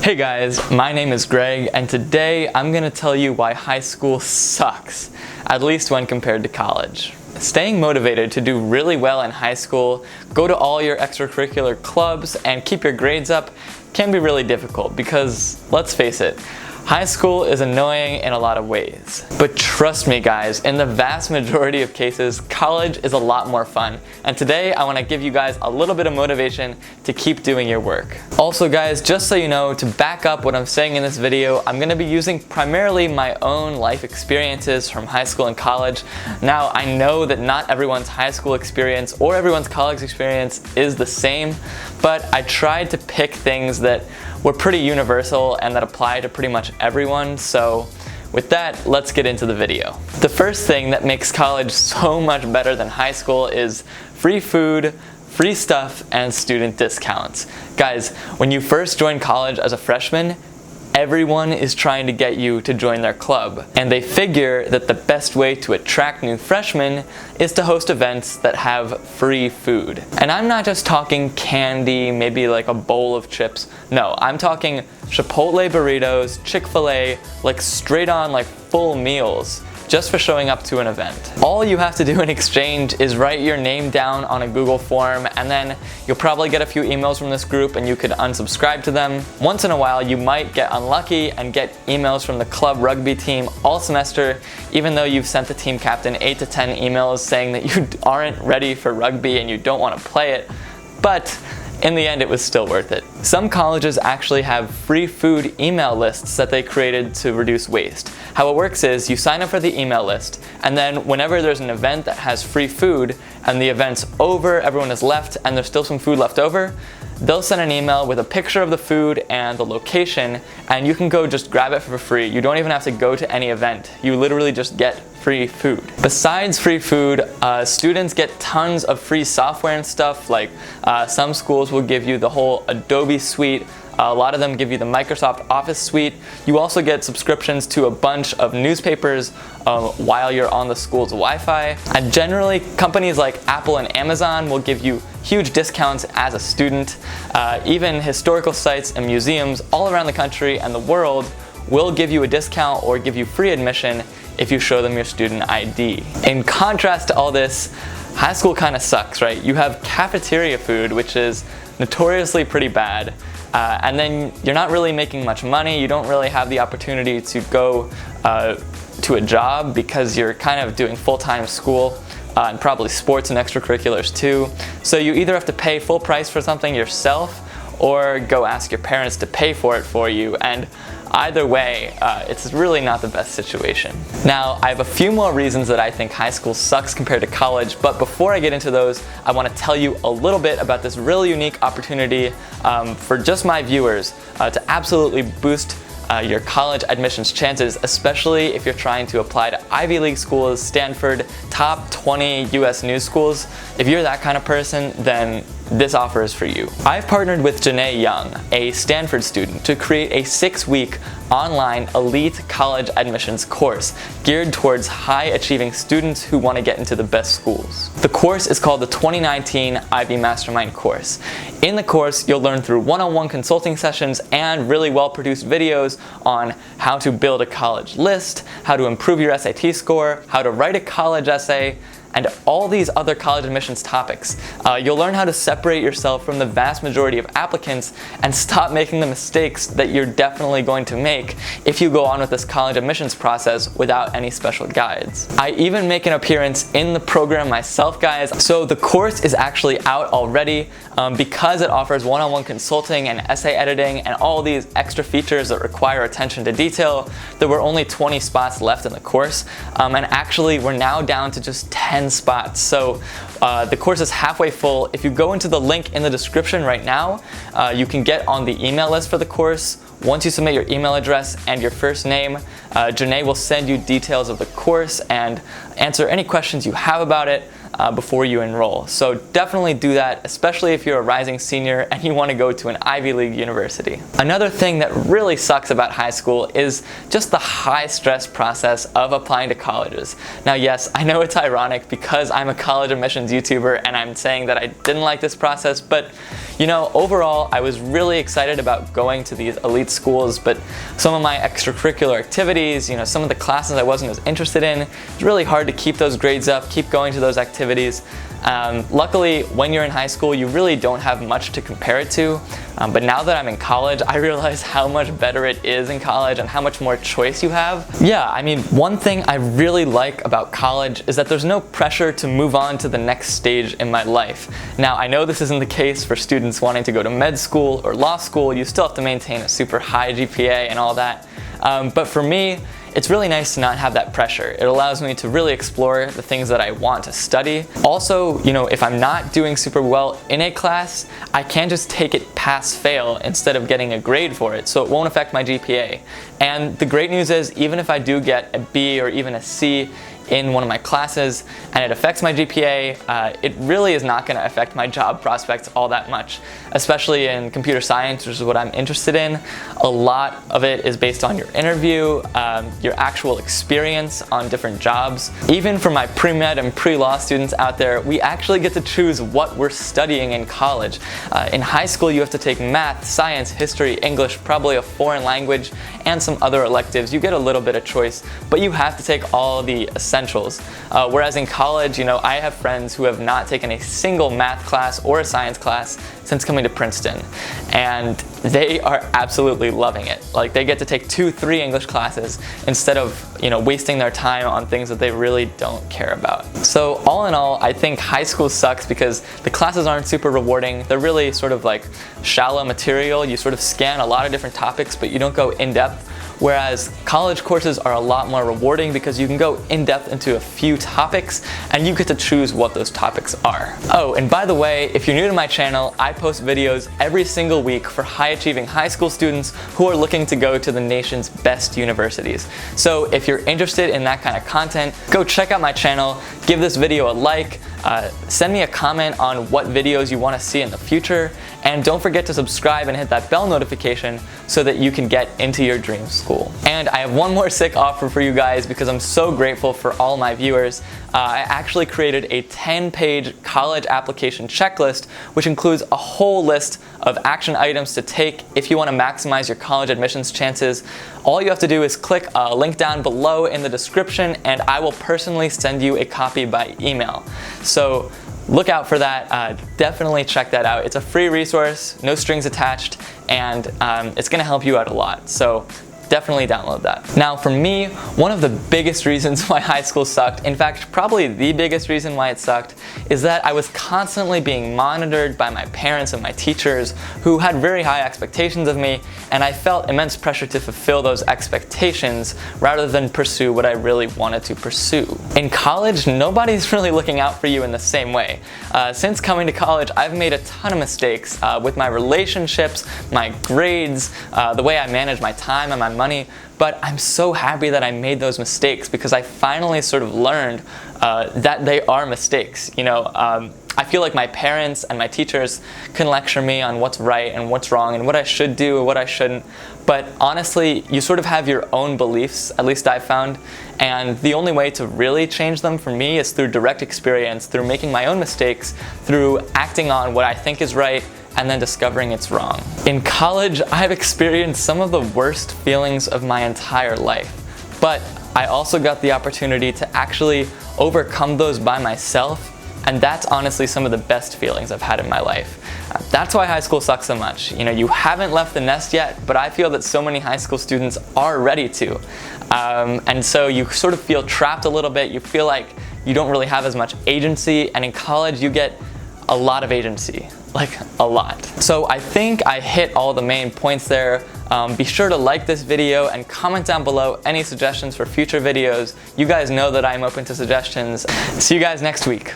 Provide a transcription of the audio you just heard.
Hey guys, my name is Greg, and today I'm going to tell you why high school sucks, at least when compared to college. Staying motivated to do really well in high school, go to all your extracurricular clubs, and keep your grades up can be really difficult because, let's face it, high school is annoying in a lot of ways. But trust me guys, in the vast majority of cases, college is a lot more fun. And today I want to give you guys a little bit of motivation to keep doing your work. Also guys, just so you know, to back up what I'm saying in this video, I'm going to be using primarily my own life experiences from high school and college. Now I know that not everyone's high school experience or everyone's college experience is the same, but I tried to pick things that were pretty universal and that apply to pretty much everyone. So with that, let's get into the video. The first thing that makes college so much better than high school is free food, free stuff, and student discounts. Guys, when you first join college as a freshman, everyone is trying to get you to join their club, and they figure that the best way to attract new freshmen is to host events that have free food. And I'm not just talking candy, maybe like a bowl of chips. No, I'm talking Chipotle burritos, Chick-fil-A, like straight on like full meals, just for showing up to an event. All you have to do in exchange is write your name down on a Google form, and then you'll probably get a few emails from this group and you could unsubscribe to them. Once in a while you might get unlucky and get emails from the club rugby team all semester, even though you've sent the team captain 8 to 10 emails saying that you aren't ready for rugby and you don't want to play it. But in the end, it was still worth it. Some colleges actually have free food email lists that they created to reduce waste. How it works is you sign up for the email list, and then whenever there's an event that has free food and the event's over, everyone has left, and there's still some food left over, they'll send an email with a picture of the food and the location, and you can go just grab it for free. You don't even have to go to any event. You literally just get free food. Besides free food, students get tons of free software and stuff. Like some schools will give you the whole Adobe suite. A lot of them give you the Microsoft Office suite. You also get subscriptions to a bunch of newspapers while you're on the school's Wi-Fi. And generally, companies like Apple and Amazon will give you huge discounts as a student. Even historical sites and museums all around the country and the world will give you a discount or give you free admission if you show them your student ID. In contrast to all this, high school kind of sucks, right? You have cafeteria food, which is notoriously pretty bad. And then you're not really making much money. You don't really have the opportunity to go to a job because you're kind of doing full-time school and probably sports and extracurriculars too. So you either have to pay full price for something yourself or go ask your parents to pay for it for you. And either way, it's really not the best situation. Now, I have a few more reasons that I think high school sucks compared to college, but before I get into those, I want to tell you a little bit about this really unique opportunity for just my viewers to absolutely boost your college admissions chances, especially if you're trying to apply to Ivy League schools, Stanford, top 20 US news schools. If you're that kind of person, then this offer is for you. I've partnered with Janae Young, a Stanford student, to create a 6-week online elite college admissions course geared towards high-achieving students who want to get into the best schools. The course is called the 2019 Ivy Mastermind course. In the course, you'll learn through one-on-one consulting sessions and really well-produced videos on how to build a college list, how to improve your SAT score, how to write a college essay, and all these other college admissions topics. You'll learn how to separate yourself from the vast majority of applicants and stop making the mistakes that you're definitely going to make if you go on with this college admissions process without any special guides. I even make an appearance in the program myself, guys. So the course is actually out already because it offers one-on-one consulting and essay editing and all these extra features that require attention to detail. There were only 20 spots left in the course, and actually we're now down to just 10 spots. So the course is halfway full. If you go into the link in the description right now, you can get on the email list for the course. Once you submit your email address and your first name, Janae will send you details of the course and answer any questions you have about it before you enroll. So definitely do that, especially if you're a rising senior and you want to go to an Ivy League university. Another thing that really sucks about high school is just the high stress process of applying to colleges. Now yes, I know it's ironic because I'm a college admissions YouTuber and I'm saying that I didn't like this process, but You know, overall, I was really excited about going to these elite schools, but some of my extracurricular activities, you know, some of the classes I wasn't as interested in, it's really hard to keep those grades up, keep going to those activities. Luckily, when you're in high school, you really don't have much to compare it to. But now that I'm in college, I realize how much better it is in college and how much more choice you have. Yeah, I mean, one thing I really like about college is that there's no pressure to move on to the next stage in my life. Now, I know this isn't the case for students wanting to go to med school or law school. You still have to maintain a super high GPA and all that. But for me, it's really nice to not have that pressure. It allows me to really explore the things that I want to study. Also, you know, if I'm not doing super well in a class, I can just take it pass-fail instead of getting a grade for it, so it won't affect my GPA. And the great news is, even if I do get a B or even a C in one of my classes and it affects my GPA, it really is not going to affect my job prospects all that much, especially in computer science, which is what I'm interested in. A lot of it is based on your interview, your actual experience on different jobs. Even for my pre-med and pre-law students out there, we actually get to choose what we're studying in college. In high school, you have to take math, science, history, English, probably a foreign language, and some other electives. You get a little bit of choice, but you have to take all the essentials. Whereas in college, you know, I have friends who have not taken a single math class or a science class since coming to Princeton, and they are absolutely loving it. Like, they get to take 2-3 English classes instead of, you know, wasting their time on things that they really don't care about. So all in all, I think high school sucks because the classes aren't super rewarding. They're really sort of like shallow material. You sort of scan a lot of different topics, but you don't go in depth. Whereas college courses are a lot more rewarding because you can go in depth into a few topics and you get to choose what those topics are. Oh, and by the way, if you're new to my channel, I post videos every single week for high-achieving high school students who are looking to go to the nation's best universities. So if you're interested in that kind of content, go check out my channel, give this video a like, send me a comment on what videos you want to see in the future, and don't forget to subscribe and hit that bell notification so that you can get into your dream school. And I have one more sick offer for you guys because I'm so grateful for all my viewers. I actually created a 10-page college application checklist, which includes a whole list of action items to take if you want to maximize your college admissions chances. All you have to do is click a link down below in the description, and I will personally send you a copy by email. So look out for that. Definitely check that out. It's a free resource, no strings attached, and it's going to help you out a lot. So definitely download that. Now, for me, one of the biggest reasons why high school sucked, in fact, probably the biggest reason why it sucked, is that I was constantly being monitored by my parents and my teachers who had very high expectations of me, and I felt immense pressure to fulfill those expectations rather than pursue what I really wanted to pursue. In college, nobody's really looking out for you in the same way. Since coming to college, I've made a ton of mistakes with my relationships, my grades, the way I manage my time and my money, but I'm so happy that I made those mistakes because I finally sort of learned that they are mistakes. You know, I feel like my parents and my teachers can lecture me on what's right and what's wrong and what I should do and what I shouldn't, but honestly, you sort of have your own beliefs, at least I've found, and the only way to really change them for me is through direct experience, through making my own mistakes, through acting on what I think is right, and then discovering it's wrong. In college, I've experienced some of the worst feelings of my entire life, but I also got the opportunity to actually overcome those by myself, and that's honestly some of the best feelings I've had in my life. That's why high school sucks so much. You know, you haven't left the nest yet, but I feel that so many high school students are ready to. And so you sort of feel trapped a little bit, you feel like you don't really have as much agency, and in college you get a lot of agency. Like, a lot. So I think I hit all the main points there. Be sure to like this video and comment down below any suggestions for future videos. You guys know that I'm open to suggestions. See you guys next week.